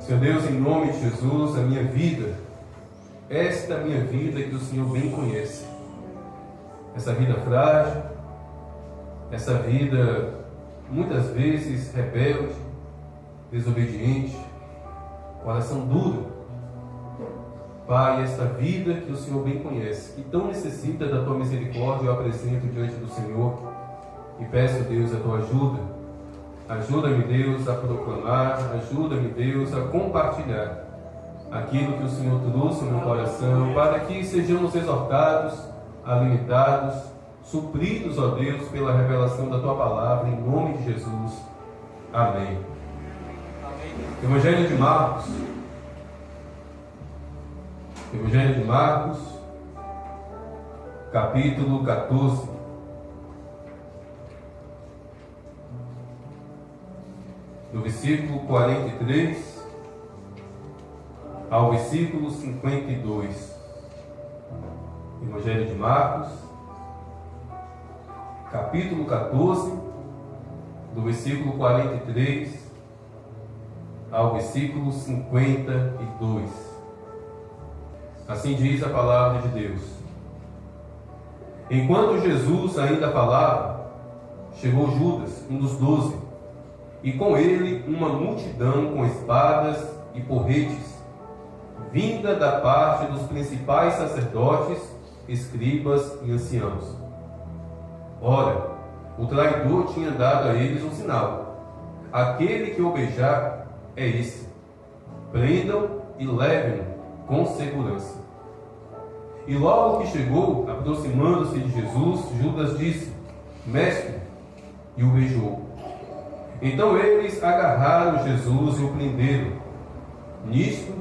Senhor Deus, em nome de Jesus, a minha vida, esta minha vida que o Senhor bem conhece, essa vida frágil, essa vida muitas vezes rebelde, desobediente, coração duro. Pai, esta vida que o Senhor bem conhece, que tão necessita da Tua misericórdia, eu apresento diante do Senhor e peço, Deus, a Tua ajuda. Ajuda-me, Deus, a proclamar, ajuda-me, Deus, a compartilhar aquilo que o Senhor trouxe no meu coração, para que sejamos exortados, alimentados, supridos, ó Deus, pela revelação da Tua palavra, em nome de Jesus. Amém. Evangelho de Marcos. Evangelho de Marcos, capítulo 14. Do versículo 43 ao versículo 52. Evangelho de Marcos, capítulo 14, do versículo 43 ao versículo 52. Assim diz a palavra de Deus. Enquanto Jesus ainda falava, chegou Judas, um dos 12, e com ele uma multidão com espadas e porretes, vinda da parte dos principais sacerdotes, escribas e anciãos. Ora, o traidor tinha dado a eles um sinal: aquele que o beijar é esse. Prendam e levem-no com segurança. E logo que chegou, aproximando-se de Jesus, Judas disse: Mestre, e o beijou. Então eles agarraram Jesus e o prenderam. Nisto,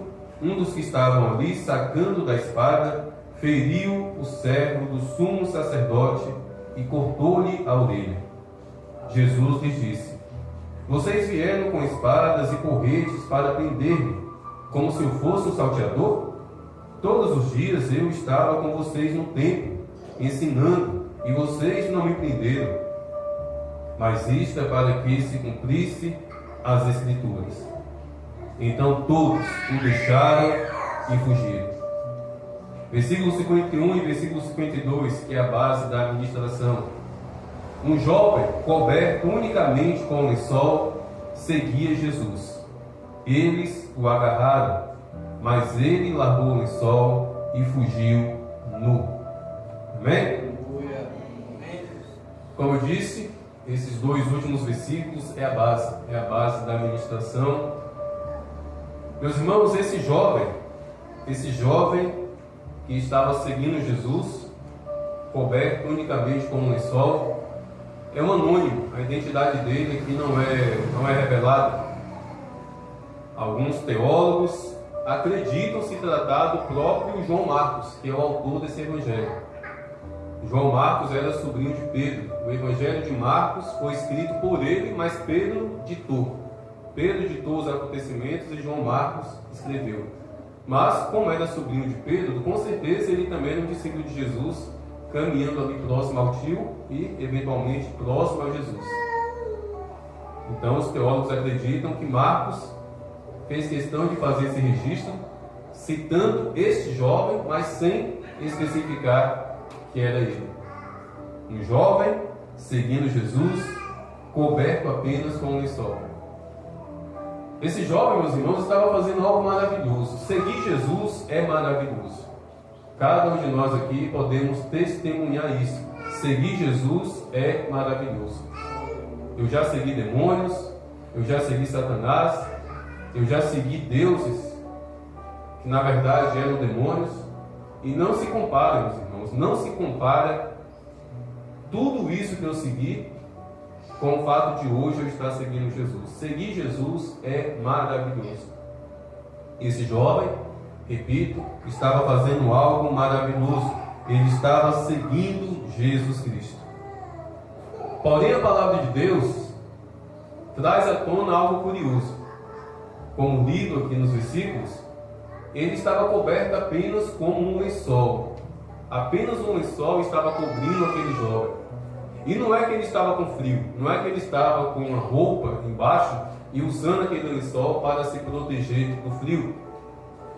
um dos que estavam ali, sacando da espada, feriu o servo do sumo sacerdote e cortou-lhe a orelha. Jesus lhes disse: Vocês vieram com espadas e porretes para prender-me, como se eu fosse um salteador? Todos os dias eu estava com vocês no templo, ensinando, e vocês não me prenderam. Mas isto é para que se cumprisse as Escrituras. Então todos o deixaram e fugiram. Versículo 51 e versículo 52, que é a base da administração. Um jovem, coberto unicamente com um lençol, seguia Jesus. Eles o agarraram, mas ele largou o lençol e fugiu nu. Amém? Como eu disse, esses dois últimos versículos é a base da administração. Meus irmãos, esse jovem que estava seguindo Jesus, coberto unicamente com um lençol, é um anônimo. A identidade dele aqui não é revelada. Alguns teólogos acreditam se tratar do próprio João Marcos, que é o autor desse evangelho. João Marcos era sobrinho de Pedro. O Evangelho de Marcos foi escrito por ele, mas Pedro ditou. Pedro ditou os acontecimentos e João Marcos escreveu. Mas, como era sobrinho de Pedro, com certeza ele também era um discípulo de Jesus, caminhando ali próximo ao tio e, eventualmente, próximo a Jesus. Então, os teólogos acreditam que Marcos fez questão de fazer esse registro, citando este jovem, mas sem especificar que era ele. Um jovem seguindo Jesus, coberto apenas com um lençol. Esse jovem, meus irmãos, estava fazendo algo maravilhoso. Seguir Jesus é maravilhoso. Cada um de nós aqui podemos testemunhar isso. Seguir Jesus é maravilhoso. Eu já segui demônios, eu já segui Satanás, eu já segui deuses que na verdade eram demônios. E não se compara, meus irmãos, não se compara tudo isso que eu segui com o fato de hoje eu estar seguindo Jesus. Seguir Jesus é maravilhoso. Esse jovem, repito, estava fazendo algo maravilhoso. Ele estava seguindo Jesus Cristo. Porém, a palavra de Deus traz à tona algo curioso. Como lido aqui nos versículos, ele estava coberto apenas com um lençol. Apenas um lençol estava cobrindo aquele jovem. E não é que ele estava com frio, não é que ele estava com uma roupa embaixo e usando aquele lençol para se proteger do frio.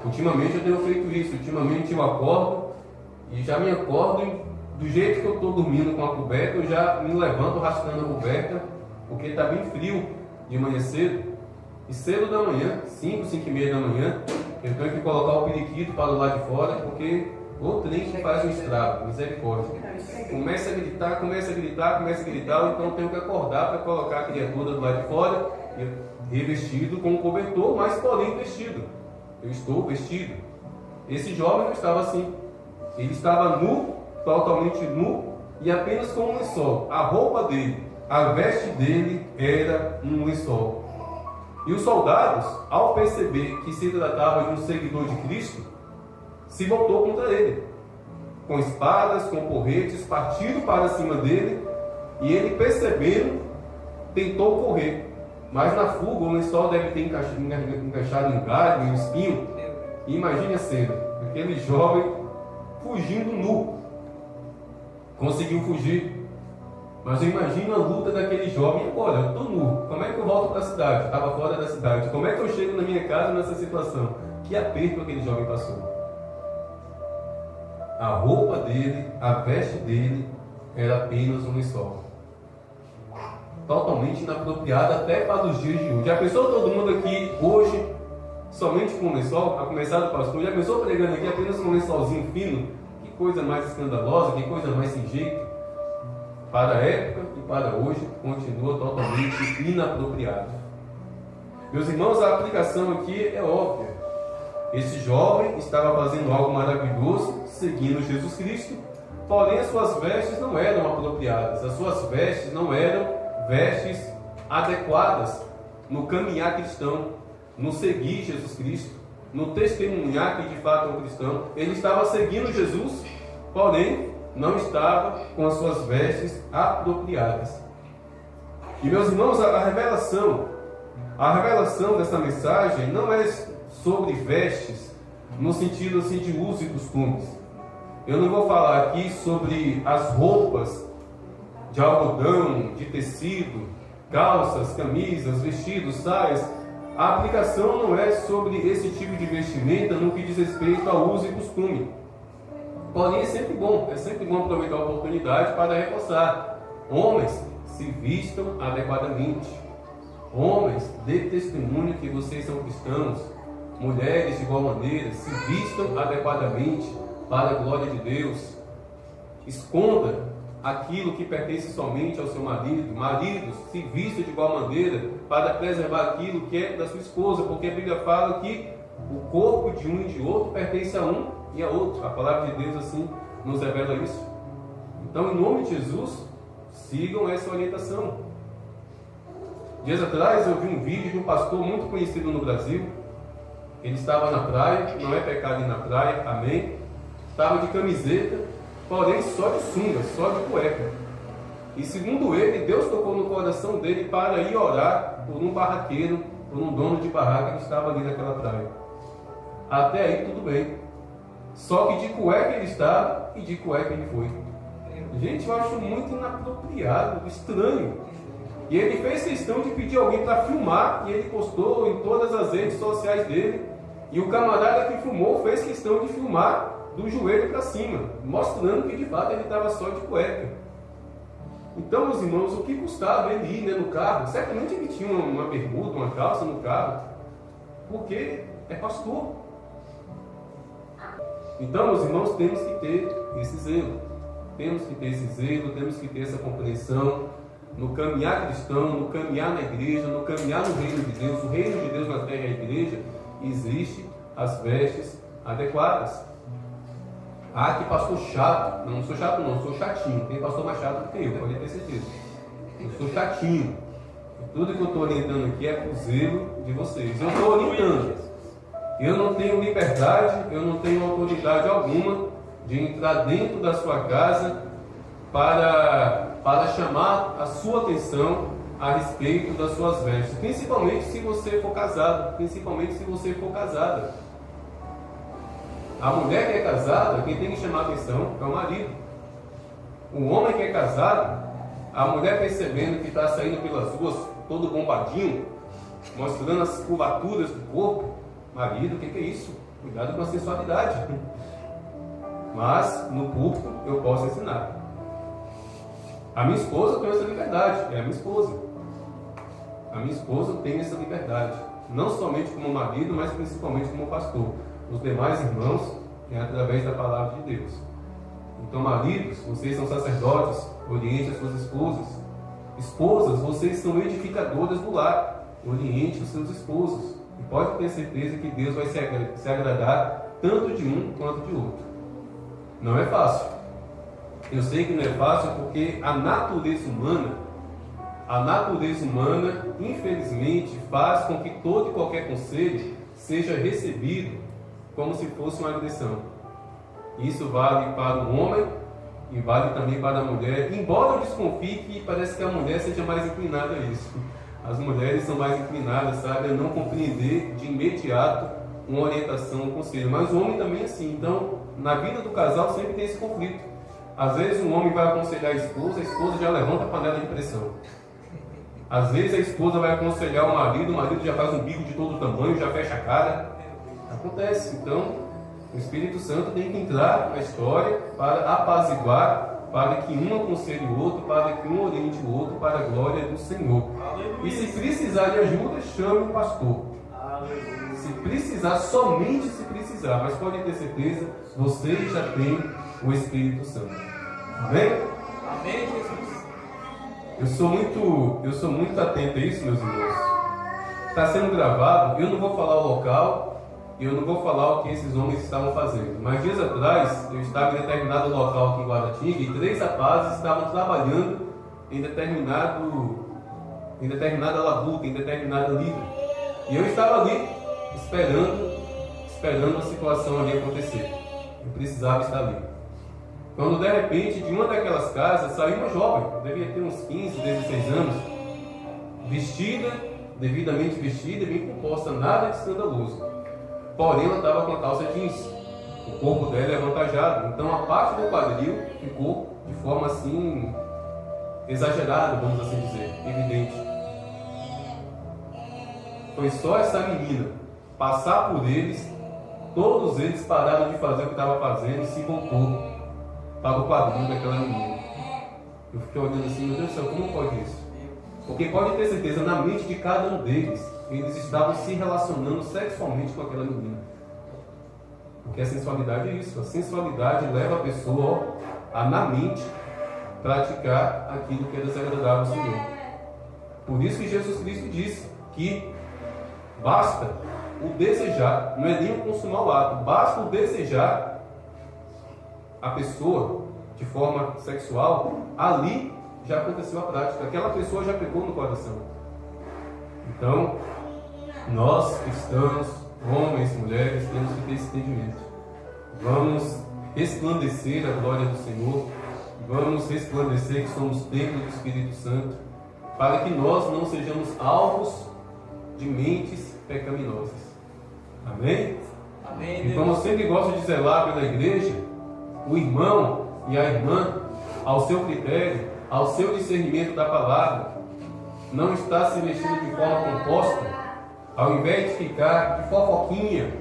Ultimamente eu tenho feito isso. Ultimamente eu acordo e já me acordo do jeito que eu estou dormindo com a coberta, eu já me levanto arrastando a coberta, porque está bem frio de manhã cedo. E cedo da manhã, 5, 5 e meia da manhã, eu tenho que colocar o periquito para o lado de fora, porque o trem que faz um estrago, misericórdia. Começa a gritar, então eu tenho que acordar para colocar a criatura do lado de fora, revestido com um cobertor, mas porém vestido. Eu estou vestido. Esse jovem não estava assim. Ele estava nu, totalmente nu, e apenas com um lençol. A roupa dele, a veste dele era um lençol. E os soldados, ao perceber que se tratava de um seguidor de Cristo, se voltou contra ele, com espadas, com porretes, partiram para cima dele, e ele, percebendo, tentou correr. Mas na fuga, o lençol deve ter encaixado em galho, em espinho. E imagine a cena, aquele jovem fugindo nu. Conseguiu fugir. Mas eu imagino a luta daquele jovem. Agora, eu estou nu. Como é que eu volto para a cidade? Estava fora da cidade. Como é que eu chego na minha casa nessa situação? Que aperto aquele jovem passou. A roupa dele, a veste dele, era apenas um lençol. Totalmente inapropriada até para os dias de hoje. Já pensou todo mundo aqui hoje, somente com um lençol? A começar do pastor, já pensou pregando aqui apenas com um lençolzinho fino? Que coisa mais escandalosa, que coisa mais sem jeito. Para a época e para hoje, continua totalmente inapropriado. Meus irmãos, a aplicação aqui é óbvia. Esse jovem estava fazendo algo maravilhoso, seguindo Jesus Cristo, porém as suas vestes não eram apropriadas, as suas vestes não eram vestes adequadas no caminhar cristão, no seguir Jesus Cristo, no testemunhar que de fato é um cristão. Ele estava seguindo Jesus, porém não estava com as suas vestes apropriadas. E meus irmãos, a revelação dessa mensagem não é sobre vestes no sentido assim de uso e costumes. Eu não vou falar aqui sobre as roupas de algodão, de tecido, calças, camisas, vestidos, saias. A aplicação não é sobre esse tipo de vestimenta no que diz respeito ao uso e costume. Porém, é sempre bom aproveitar a oportunidade para reforçar. Homens, se vistam adequadamente. Homens, dê testemunho que vocês são cristãos. Mulheres, de igual maneira, se vistam adequadamente para a glória de Deus. Esconda aquilo que pertence somente ao seu marido. Maridos, se vistam de igual maneira para preservar aquilo que é da sua esposa, porque a Bíblia fala que o corpo de um e de outro pertence a um e a outro. A palavra de Deus assim nos revela isso. Então, em nome de Jesus, sigam essa orientação. Dias atrás eu vi um vídeo de um pastor muito conhecido no Brasil. Ele estava na praia, não é pecado ir na praia, amém? Estava de camiseta, porém só de sunga, só de cueca. E segundo ele, Deus tocou no coração dele para ir orar por um barraqueiro, por um dono de barraca que estava ali naquela praia. Até aí tudo bem. Só que de cueca ele estava e de cueca ele foi. Gente, eu acho muito inapropriado, estranho. E ele fez questão de pedir alguém para filmar, e ele postou em todas as redes sociais dele. E o camarada que filmou fez questão de filmar do joelho para cima, mostrando que de fato ele estava só de cueca. Então, meus irmãos, o que custava ele ir, no carro? Certamente ele tinha uma bermuda, uma calça no carro, porque é pastor. Então, meus irmãos, temos que ter esse zelo. Temos que ter esse zelo, temos que ter essa compreensão no caminhar cristão, no caminhar na igreja, no caminhar no reino de Deus. O reino de Deus na terra é a igreja. Existe as vestes adequadas. Ah, que pastor chato. Não sou chato não, sou chatinho. Tem pastor mais chato do que eu, pode ter certeza. Eu sou chatinho. Tudo que eu estou orientando aqui é para o zelo de vocês. Eu estou orientando. Eu não tenho liberdade, eu não tenho autoridade alguma de entrar dentro da sua casa para chamar a sua atenção a respeito das suas vestes. Principalmente se você for casado. Principalmente se você for casada. A mulher que é casada, quem tem que chamar a atenção é o marido. O homem que é casado, a mulher percebendo que está saindo pelas ruas todo bombadinho, mostrando as curvaturas do corpo. Marido, o que é isso? Cuidado com a sensualidade. Mas no púlpito eu posso ensinar. A minha esposa tem essa liberdade, é a minha esposa. A minha esposa tem essa liberdade, não somente como marido, mas principalmente como pastor. Os demais irmãos é através da palavra de Deus. Então, maridos, vocês são sacerdotes, oriente as suas esposas. Esposas, vocês são edificadoras do lar, oriente os seus esposos. E pode ter certeza que Deus vai se agradar tanto de um quanto de outro. Não é fácil. Eu sei que não é fácil porque a natureza humana, infelizmente, faz com que todo e qualquer conselho seja recebido como se fosse uma agressão. Isso vale para o homem e vale também para a mulher, embora eu desconfie que parece que a mulher seja mais inclinada a isso. As mulheres são mais inclinadas, sabe, a não compreender de imediato uma orientação, um conselho. Mas o homem também é assim. Então, na vida do casal sempre tem esse conflito. Às vezes um homem vai aconselhar a esposa já levanta a panela de pressão. Às vezes a esposa vai aconselhar o marido já faz um bico de todo tamanho, já fecha a cara. Acontece. Então, o Espírito Santo tem que entrar na história para apaziguar, para que um aconselhe o outro, para que um oriente o outro, para a glória do Senhor. E se precisar de ajuda, chame o pastor. Se precisar, somente se precisar, mas pode ter certeza, você já tem o Espírito Santo. Amém? Amém, Jesus. Eu sou muito atento a isso, meus irmãos. Está sendo gravado, eu não vou falar o local, eu não vou falar o que esses homens estavam fazendo. Mas dias atrás, eu estava em determinado local aqui em Guaratinga e 3 rapazes estavam trabalhando em determinada labuta, em determinada lida. E eu estava ali, esperando a situação ali acontecer. Eu precisava estar ali. Quando de repente, de uma daquelas casas, saiu uma jovem, devia ter uns 15, 16 anos, devidamente vestida, bem composta, nada de escandaloso. Porém, ela estava com a calça jeans. O corpo dela é avantajado. Então, a parte do quadril ficou de forma assim, exagerada, vamos assim dizer, evidente. Foi só essa menina passar por eles, todos eles pararam de fazer o que estava fazendo e se voltou para o quadril daquela menina. Eu fiquei olhando assim, meu Deus do céu, como pode isso? Porque pode ter certeza, na mente de cada um deles, eles estavam se relacionando sexualmente com aquela menina. Porque a sensualidade é isso. A sensualidade leva a pessoa a, na mente, praticar aquilo que é desagradável ao Senhor. Por isso que Jesus Cristo disse que basta o desejar, não é nem o consumar o ato, basta o desejar a pessoa de forma sexual, ali já aconteceu a prática, aquela pessoa já pegou no coração. Então, nós cristãos, homens, mulheres, temos que ter esse entendimento. Vamos resplandecer a glória do Senhor, vamos resplandecer que somos templo do Espírito Santo, para que nós não sejamos alvos de mentes pecaminosas. Amém? Amém. E como eu sempre gosto de zelar pela igreja, o irmão e a irmã, ao seu critério, ao seu discernimento da palavra, não está se vestindo de forma composta, ao invés de ficar de fofoquinha,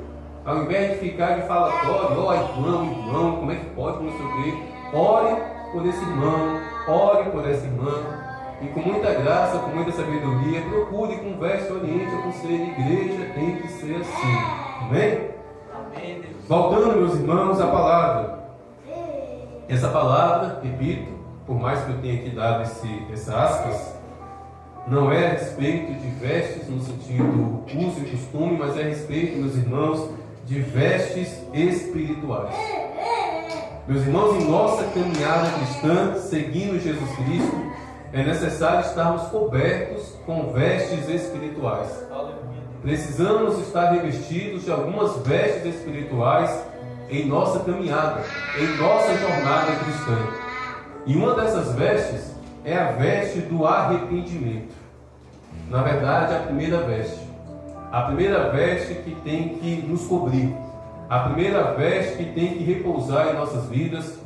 ao invés de ficar de falatório, ó irmão, como é que pode, não sei o quê. Ore por esse irmão, ore por essa irmã, e com muita graça, com muita sabedoria, procure, converse, oriente, aconselhe. A igreja tem que ser assim. Amém? Amém, Deus. Voltando, meus irmãos, à palavra. Essa palavra, repito, por mais que eu tenha aqui dado essa aspas, não é a respeito de vestes no sentido uso e costume, mas é a respeito, meus irmãos, de vestes espirituais. Meus irmãos, em nossa caminhada cristã, seguindo Jesus Cristo, é necessário estarmos cobertos com vestes espirituais. Precisamos estar revestidos de algumas vestes espirituais em nossa caminhada, em nossa jornada cristã. E uma dessas vestes é a veste do arrependimento. Na verdade, a primeira veste. A primeira veste que tem que nos cobrir. A primeira veste que tem que repousar em nossas vidas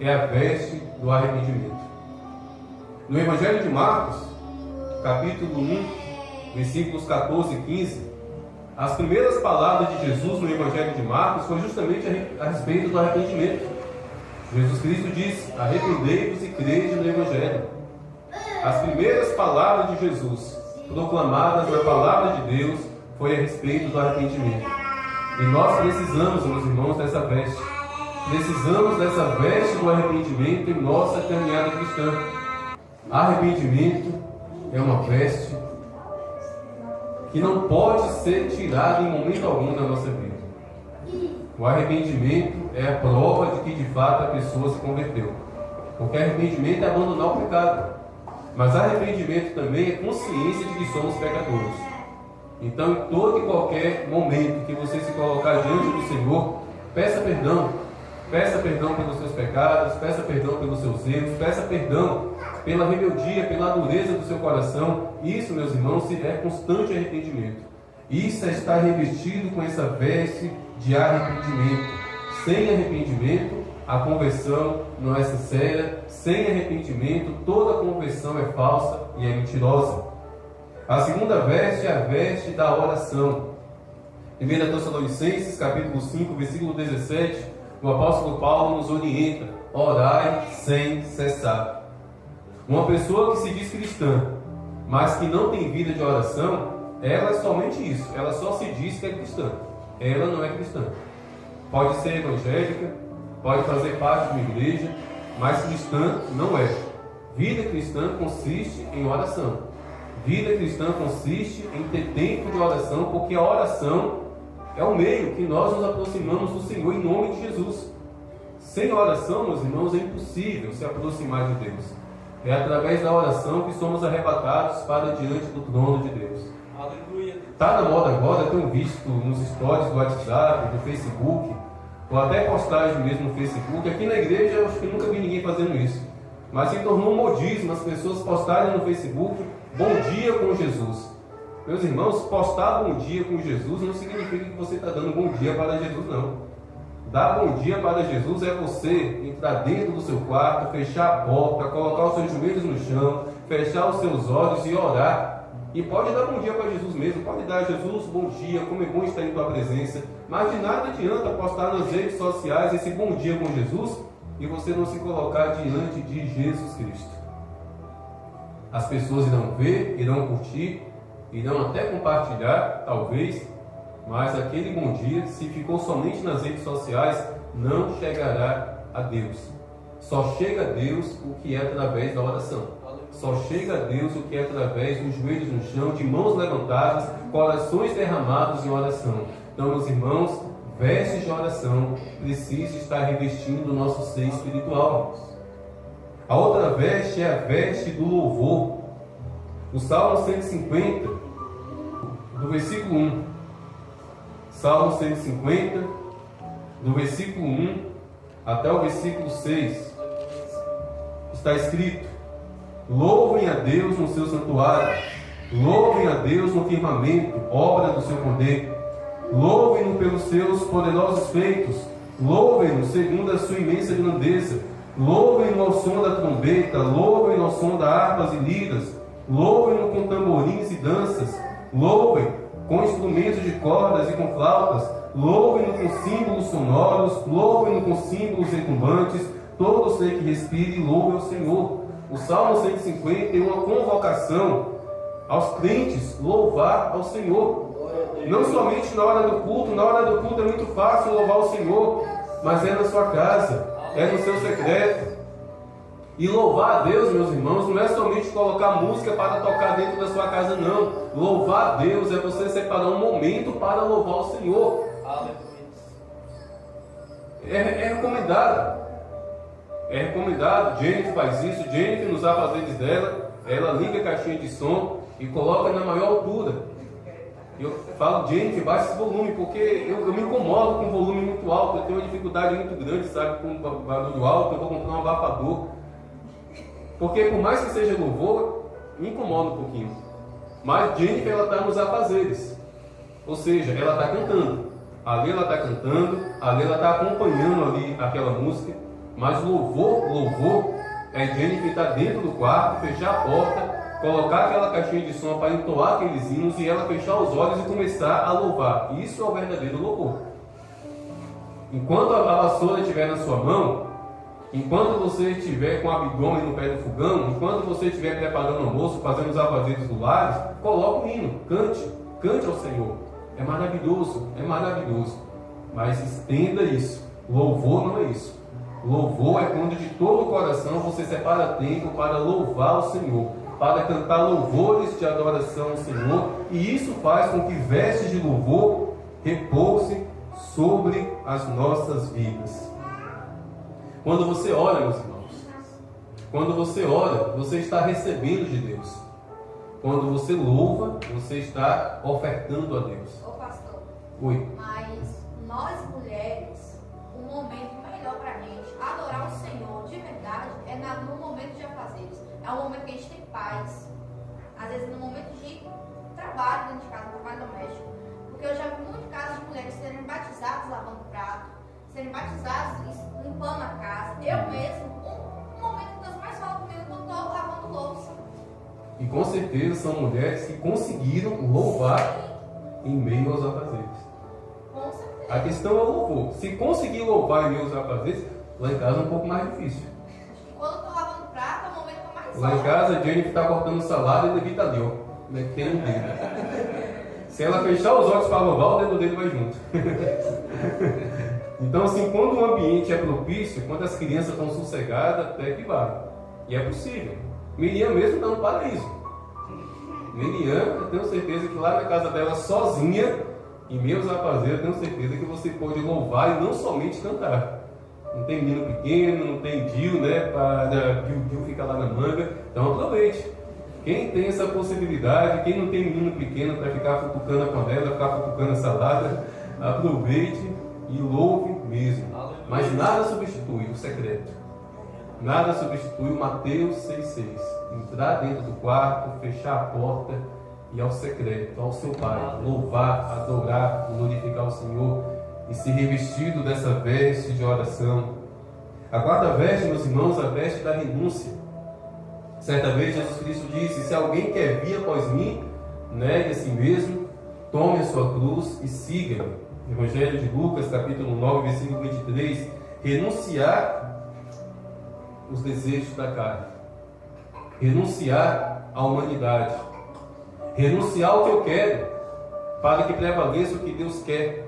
é a veste do arrependimento. No Evangelho de Marcos, capítulo 1, versículos 14 e 15, as primeiras palavras de Jesus no Evangelho de Marcos foi justamente a respeito do arrependimento. Jesus Cristo disse: arrependei-vos e crede no Evangelho. As primeiras palavras de Jesus, proclamadas na palavra de Deus, foi a respeito do arrependimento. E nós precisamos, meus irmãos, dessa veste. Precisamos dessa veste do arrependimento em nossa caminhada cristã. Arrependimento é uma veste que não pode ser tirada em momento algum da nossa vida. O arrependimento é a prova de que de fato a pessoa se converteu. Porque arrependimento é abandonar o pecado. Mas arrependimento também é consciência de que somos pecadores. Então, em todo e qualquer momento que você se colocar diante do Senhor, peça perdão. Peça perdão pelos seus pecados, peça perdão pelos seus erros, peça perdão pela rebeldia, pela dureza do seu coração. Isso, meus irmãos, é constante arrependimento. Isso é estar revestido com essa veste de arrependimento. Sem arrependimento, a conversão não é sincera. Sem arrependimento, toda conversão é falsa e é mentirosa. A segunda veste é a veste da oração. 1 Tessalonicenses, capítulo 5, versículo 17, o apóstolo Paulo nos orienta: orai sem cessar. Uma pessoa que se diz cristã, mas que não tem vida de oração, ela é somente isso. Ela só se diz que é cristã. Ela não é cristã. Pode ser evangélica, pode fazer parte de uma igreja, mas cristã não é. Vida cristã consiste em oração. Vida cristã consiste em ter tempo de oração, porque a oração é o meio que nós nos aproximamos do Senhor em nome de Jesus. Sem oração, meus irmãos, é impossível se aproximar de Deus. É através da oração que somos arrebatados para diante do trono de Deus. Aleluia. Está na moda agora, tenho visto nos stories do WhatsApp, do Facebook, ou até postagem mesmo no Facebook. Aqui na igreja eu acho que nunca vi ninguém fazendo isso. Mas se tornou um modismo as pessoas postarem no Facebook: bom dia com Jesus. Meus irmãos, postar bom dia com Jesus não significa que você está dando bom dia para Jesus, não. Dar bom dia para Jesus é você entrar dentro do seu quarto, fechar a porta, colocar os seus joelhos no chão, fechar os seus olhos e orar. E pode dar bom dia para Jesus mesmo, pode dar: Jesus, bom dia, como é bom estar em tua presença. Mas de nada adianta postar nas redes sociais esse bom dia com Jesus e você não se colocar diante de Jesus Cristo. As pessoas irão ver, irão curtir, irão até compartilhar, talvez, mas aquele bom dia, se ficou somente nas redes sociais, não chegará a Deus. Só chega a Deus o que é através da oração. Só chega a Deus o que é através dos joelhos no chão, de mãos levantadas, corações derramados em oração. Então, meus irmãos, vestes de oração precisa estar revestindo o nosso ser espiritual. A outra veste é a veste do louvor. O Salmo 150, do versículo 1. Salmo 150, do versículo 1 até o versículo 6. Está escrito: louvem a Deus no seu santuário, louvem a Deus no firmamento, obra do seu poder. Louvem-no pelos seus poderosos feitos, louvem-no segundo a sua imensa grandeza. Louvem-no ao som da trombeta, louvem-no ao som da harpas e liras. Louvem-no com tamborins e danças. Louvem com instrumentos de cordas e com flautas. Louvem-no com símbolos sonoros. Louvem-no com símbolos retumbantes. Todo ser que respire, louve ao Senhor. O Salmo 150 é uma convocação aos crentes louvar ao Senhor. Não somente na hora do culto. Na hora do culto é muito fácil louvar o Senhor, mas é na sua casa, é no seu secreto. E louvar a Deus, meus irmãos, não é somente colocar música para tocar dentro da sua casa, não. Louvar a Deus é você separar um momento para louvar o Senhor. É recomendado. É recomendado. Jennifer faz isso. Jennifer, nos afazeres dela, ela liga a caixinha de som e coloca na maior altura. Eu falo: Jennifer, baixa esse volume, porque eu me incomodo com volume muito alto. Eu tenho uma dificuldade muito grande, sabe, com barulho alto. Eu vou comprar um abafador, porque por mais que seja louvor, me incomoda um pouquinho. Mas Jennifer, ela está nos afazeres, ou seja, ela está cantando. Ali ela está cantando, ali ela está acompanhando ali aquela música. Mas louvor é Jennifer estar dentro do quarto, fechar a porta, colocar aquela caixinha de som para entoar aqueles hinos e ela fechar os olhos e começar a louvar. Isso é o verdadeiro louvor. Enquanto a vassoura estiver na sua mão, enquanto você estiver com o abdômen no pé do fogão, enquanto você estiver preparando o almoço, fazendo os afazeres do lar, coloque o hino, cante ao Senhor. É maravilhoso, é maravilhoso. Mas estenda isso. Louvor não é isso. Louvor é quando de todo o coração você separa tempo para louvar o Senhor, para cantar louvores de adoração ao Senhor, e isso faz com que vestes de louvor repouse sobre as nossas vidas. Quando você ora, meus irmãos, quando você ora, você está recebendo de Deus. Quando você louva, você está ofertando a Deus. Ô pastor, Oi. mas nós mulheres, o momento melhor para a gente adorar o Senhor de verdade é no momento de afazeres. É o momento que a gente tem paz. Às vezes no momento de trabalho dentro de casa, trabalho doméstico. Porque eu já vi muitos casos de mulheres serem batizadas lavando prato, serem batizadas limpando a casa. Eu mesmo, um momento que Deus mais fala comigo é quando eu estou lavando louça. E com certeza são mulheres que conseguiram louvar em meio aos afazeres. Com certeza. A questão é o louvor. Se conseguir louvar em meio aos afazeres, lá em casa é um pouco mais difícil. Acho que quando eu estou lavando prato é o momento que eu mais Lá em oro. casa a Jennifer está cortando salada e o David está ali, ó, metendo o dedo. Se ela fechar os olhos para louvar, o dedo dele vai junto. Então, assim, quando o ambiente é propício, quando as crianças estão sossegadas, até que vai. E é possível. Miriam mesmo está no paraíso. Miriam, eu tenho certeza que lá na casa dela, sozinha, em meus afazeres, eu tenho certeza que você pode louvar e não somente cantar. Não tem menino pequeno, não tem Dio, né? Para Dio fica lá na manga. Então aproveite. Quem tem essa possibilidade, quem não tem menino pequeno para ficar futucando a panela, ficar futucando a salada, aproveite e louve mesmo. Mas nada substitui o secreto. Nada substitui o Mateus 6,6. Entrar dentro do quarto, fechar a porta e ao secreto, ao seu Pai, louvar, adorar, glorificar o Senhor e se revestido dessa veste de oração. A quarta veste, meus irmãos, a veste da renúncia. Certa vez Jesus Cristo disse: se alguém quer vir após mim, negue a si mesmo, tome a sua cruz e siga-me. Evangelho de Lucas, capítulo 9, versículo 23. Renunciar os desejos da carne, renunciar à humanidade, renunciar ao que eu quero, para que prevaleça o que Deus quer,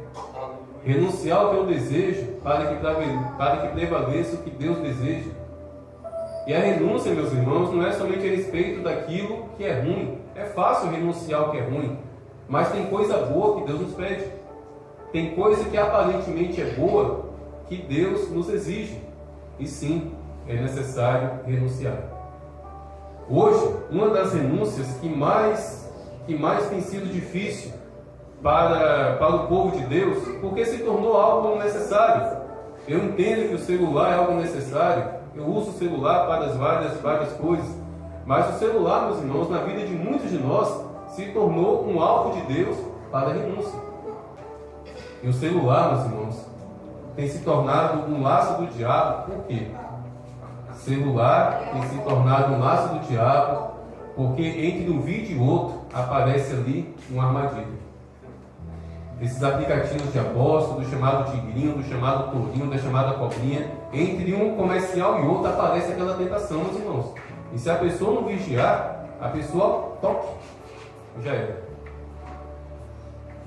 renunciar ao que eu desejo, para que prevaleça o que Deus deseja. E a renúncia, meus irmãos, não é somente a respeito daquilo que é ruim. É fácil renunciar ao que é ruim, mas tem coisa boa que Deus nos pede, tem coisa que aparentemente é boa que Deus nos exige, e sim, é necessário renunciar. Hoje, uma das renúncias que mais tem sido difícil para o povo de Deus, porque se tornou algo necessário. Eu entendo que o celular é algo necessário, eu uso o celular para várias coisas, mas o celular, meus irmãos, na vida de muitos de nós, se tornou um alvo de Deus para a renúncia. E o celular, meus irmãos, tem se tornado um laço do diabo. Por quê? Celular tem se tornado um laço do diabo, porque entre um vídeo e outro aparece ali uma armadilha. Esses aplicativos de aposta, do chamado tigrinho, do chamado tourinho, da chamada cobrinha, entre um comercial e outro aparece aquela tentação, meus irmãos. E se a pessoa não vigiar, a pessoa toque, já era.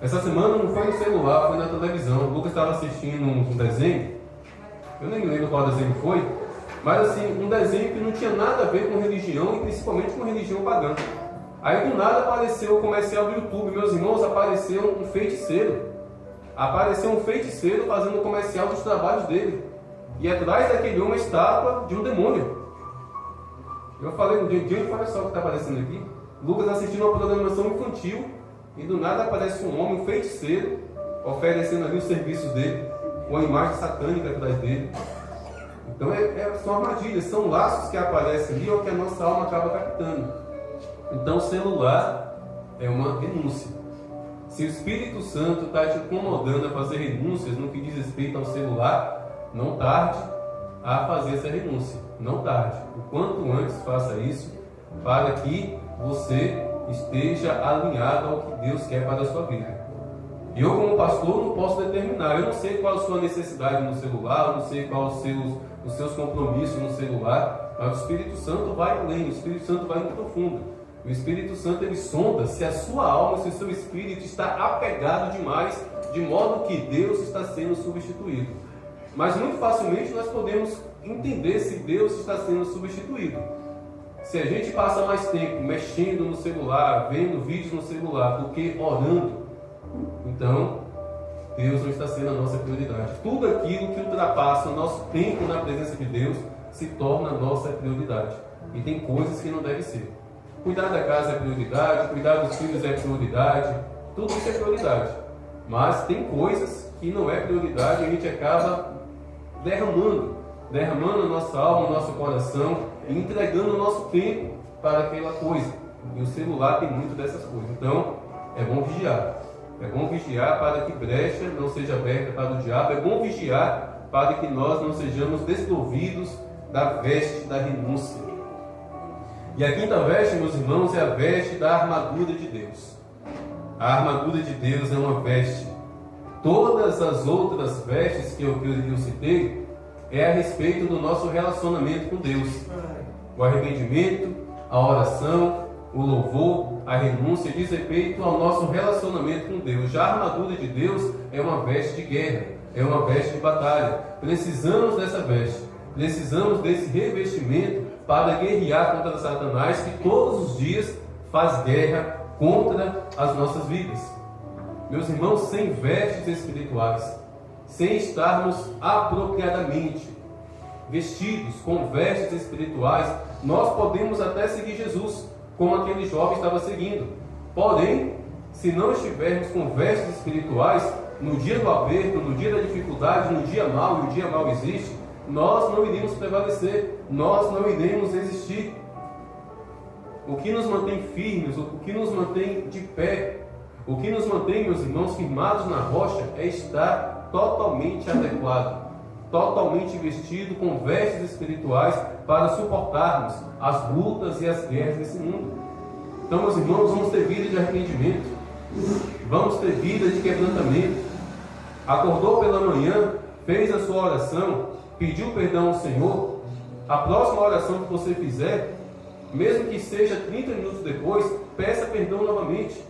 Essa semana não foi no celular, foi na televisão. O Lucas estava assistindo um desenho, eu nem me lembro qual desenho foi, mas assim, um desenho que não tinha nada a ver com religião e principalmente com religião pagã. Aí do nada apareceu o comercial do YouTube, meus irmãos, apareceu um feiticeiro. Apareceu um feiticeiro fazendo o comercial dos trabalhos dele. E atrás daquele uma estátua de um demônio. Eu falei, gente, olha só o que está aparecendo aqui. Lucas assistindo uma programação infantil e do nada aparece um homem, um feiticeiro, oferecendo ali o serviço dele, uma imagem satânica atrás dele. Então são armadilhas, são laços que aparecem ali ou que a nossa alma acaba captando. Então o celular é uma renúncia. Se o Espírito Santo está te incomodando a fazer renúncias no que diz respeito ao celular, não tarde a fazer essa renúncia. Não tarde. O quanto antes faça isso, para que você esteja alinhado ao que Deus quer para a sua vida. Eu, como pastor, não posso determinar. Eu não sei qual a sua necessidade no celular, eu não sei quais os seus compromissos no celular, mas o Espírito Santo vai além, o Espírito Santo vai no profundo. O Espírito Santo, ele sonda se a sua alma, se o seu espírito está apegado demais, de modo que Deus está sendo substituído. Mas muito facilmente nós podemos entender se Deus está sendo substituído. Se a gente passa mais tempo mexendo no celular, vendo vídeos no celular, do que orando, então Deus não está sendo a nossa prioridade. Tudo aquilo que ultrapassa o nosso tempo na presença de Deus se torna a nossa prioridade. E tem coisas que não devem ser. Cuidar da casa é prioridade, cuidar dos filhos é prioridade, tudo isso é prioridade. Mas tem coisas que não é prioridade e a gente acaba derramando a nossa alma, o nosso coração e entregando o nosso tempo para aquela coisa. E o celular tem muito dessas coisas. Então, é bom vigiar. É bom vigiar para que brecha não seja aberta para o diabo. É bom vigiar para que nós não sejamos desprovidos da veste da renúncia. E a quinta veste, meus irmãos, é a veste da armadura de Deus. A armadura de Deus é uma veste. Todas as outras vestes que eu citei é a respeito do nosso relacionamento com Deus. O arrependimento, a oração, o louvor, a renúncia diz respeito ao nosso relacionamento com Deus. Já a armadura de Deus é uma veste de guerra, é uma veste de batalha. Precisamos dessa veste, precisamos desse revestimento para guerrear contra Satanás, que todos os dias faz guerra contra as nossas vidas. Meus irmãos, sem vestes espirituais, sem estarmos apropriadamente vestidos com vestes espirituais, nós podemos até seguir Jesus, como aquele jovem estava seguindo. Porém, se não estivermos com vestes espirituais, no dia do aperto, no dia da dificuldade, no dia mau, e o dia mau existe, nós não iremos prevalecer, nós não iremos existir. O que nos mantém firmes, o que nos mantém de pé, o que nos mantém, meus irmãos, firmados na rocha, é estar totalmente adequado, totalmente vestido com vestes espirituais para suportarmos as lutas e as guerras desse mundo. Então, meus irmãos, vamos ter vida de arrependimento, vamos ter vida de quebrantamento. Acordou pela manhã, fez a sua oração, pediu perdão ao Senhor. A próxima oração que você fizer, mesmo que seja 30 minutos depois, peça perdão novamente.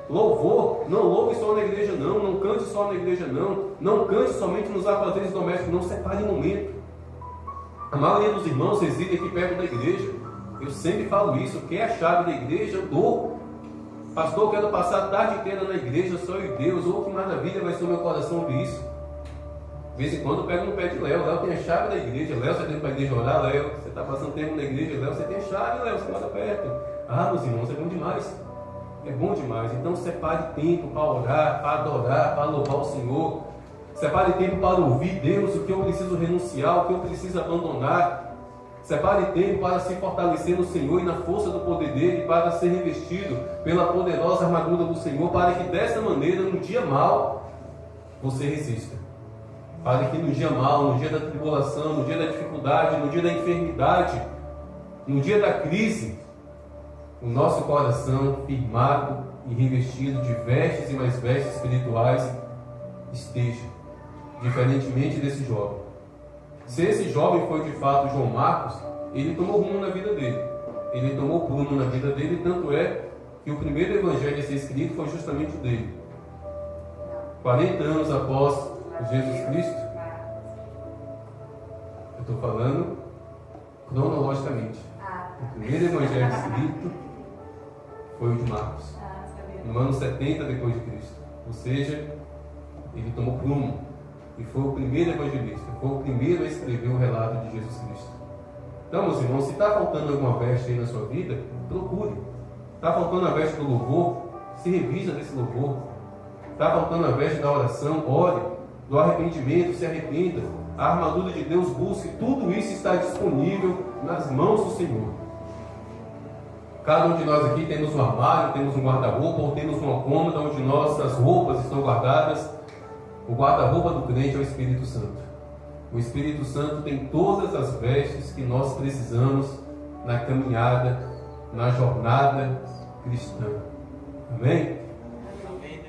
Louvor, não louve só na igreja não cante só na igreja não cante somente nos afazeres domésticos, não, separe momento. A maioria dos irmãos reside aqui perto da igreja. Eu sempre falo isso, quer a chave da igreja, eu dou. Pastor, eu quero passar a tarde inteira na igreja, só eu e Deus. Oh, que maravilha vai ser o meu coração ouvir isso. De vez em quando eu pego no pé de Léo. Léo tem a chave da igreja. Léo, você tem para a igreja orar? Léo, você está passando tempo na igreja? Léo, você tem a chave? Léo, você mora perto. Ah, meus irmãos, é bom demais. É bom demais. Então separe tempo para orar, para adorar, para louvar o Senhor. Separe tempo para ouvir Deus, o que eu preciso renunciar, o que eu preciso abandonar. Separe tempo para se fortalecer no Senhor e na força do poder dele, para ser revestido pela poderosa armadura do Senhor, para que dessa maneira, no dia mau, você resista. Para que no dia mau, no dia da tribulação, no dia da dificuldade, no dia da enfermidade, no dia da crise, o nosso coração firmado e revestido de vestes e mais vestes espirituais esteja, diferentemente desse jovem. Se esse jovem foi de fato João Marcos, ele tomou rumo na vida dele. Ele tomou prumo na vida dele, tanto é que o primeiro evangelho a ser escrito foi justamente o dele. 40 anos após Jesus Cristo, eu estou falando cronologicamente. O primeiro evangelho escrito foi o de Marcos, no ano 70 depois de Cristo. Ou seja, ele tomou prumo e foi o primeiro evangelista, foi o primeiro a escrever o relato de Jesus Cristo. Então, meus irmãos, se está faltando alguma veste aí na sua vida, procure. Está faltando a veste do louvor, se revisa desse louvor. Está faltando a veste da oração, ore. Do arrependimento, se arrependa. A armadura de Deus, busque. Tudo isso está disponível nas mãos do Senhor. Cada um de nós aqui temos um armário, temos um guarda-roupa, ou temos uma cômoda onde nossas roupas estão guardadas. O guarda-roupa do crente é o Espírito Santo. O Espírito Santo tem todas as vestes que nós precisamos na caminhada na jornada cristã. Amém?